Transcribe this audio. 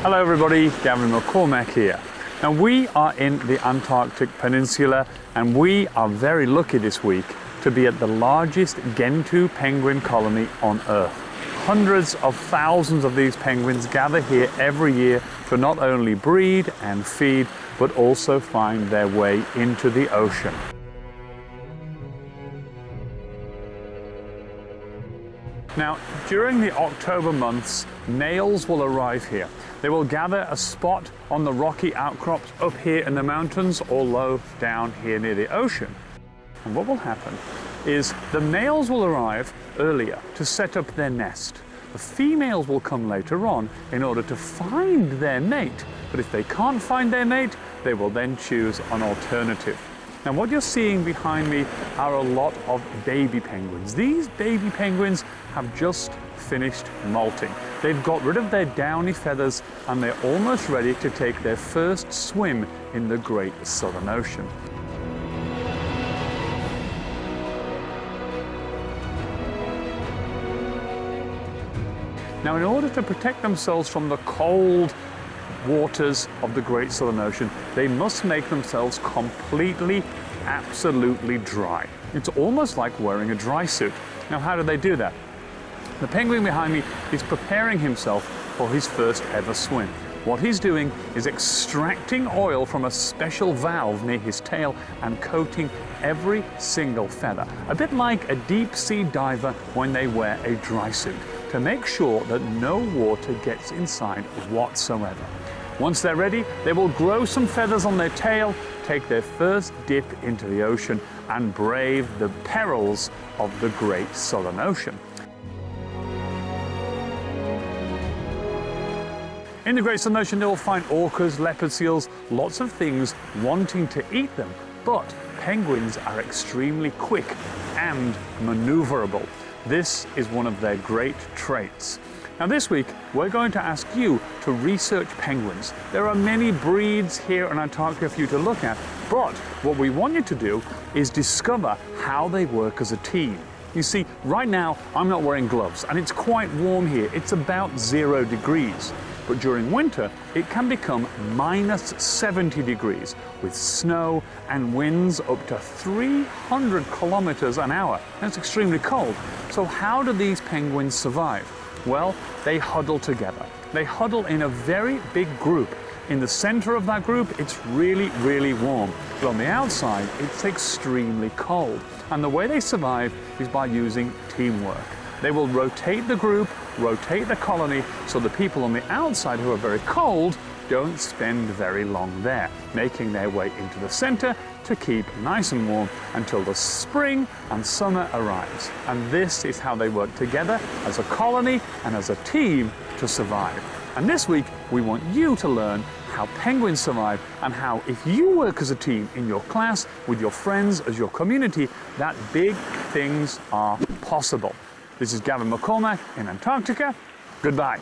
Hello everybody, Gavin McCormack here. Now we are in the Antarctic Peninsula and we are very lucky this week to be at the largest Gentoo penguin colony on Earth. Hundreds of thousands of these penguins gather here every year to not only breed and feed, but also find their way into the ocean. Now, during the October months, males will arrive here. They will gather a spot on the rocky outcrops up here in the mountains or low down here near the ocean. And what will happen is the males will arrive earlier to set up their nest. The females will come later on in order to find their mate. But if they can't find their mate, they will then choose an alternative. Now what you're seeing behind me are a lot of baby penguins. These baby penguins have just finished molting. They've got rid of their downy feathers and they're almost ready to take their first swim in the Great Southern Ocean. Now in order to protect themselves from the cold waters of the Great Southern Ocean, they must make themselves completely, absolutely dry. It's almost like wearing a dry suit. Now how do they do that? The penguin behind me is preparing himself for his first ever swim. What he's doing is extracting oil from a special valve near his tail and coating every single feather, a bit like a deep sea diver when they wear a dry suit, to make sure that no water gets inside whatsoever. Once they're ready, they will grow some feathers on their tail, take their first dip into the ocean, and brave the perils of the Great Southern Ocean. In the Great Southern Ocean, they will find orcas, leopard seals, lots of things wanting to eat them. But penguins are extremely quick and maneuverable. This is one of their great traits. Now this week, we're going to ask you to research penguins. There are many breeds here in Antarctica for you to look at, but what we want you to do is discover how they work as a team. You see, right now, I'm not wearing gloves, and it's quite warm here. It's about 0 degrees. But during winter, it can become minus 70 degrees with snow and winds up to 300 kilometers an hour. That's extremely cold. So how do these penguins survive? Well, they huddle together. They huddle in a very big group. In the center of that group, it's really, really warm. But on the outside, it's extremely cold. And the way they survive is by using teamwork. They will rotate the group, rotate the colony, so the people on the outside who are very cold don't spend very long there, making their way into the center to keep nice and warm until the spring and summer arrives. And this is how they work together as a colony and as a team to survive. And this week, we want you to learn how penguins survive and how, if you work as a team in your class, with your friends, as your community, that big things are possible. This is Gavin McCormack in Antarctica. Goodbye.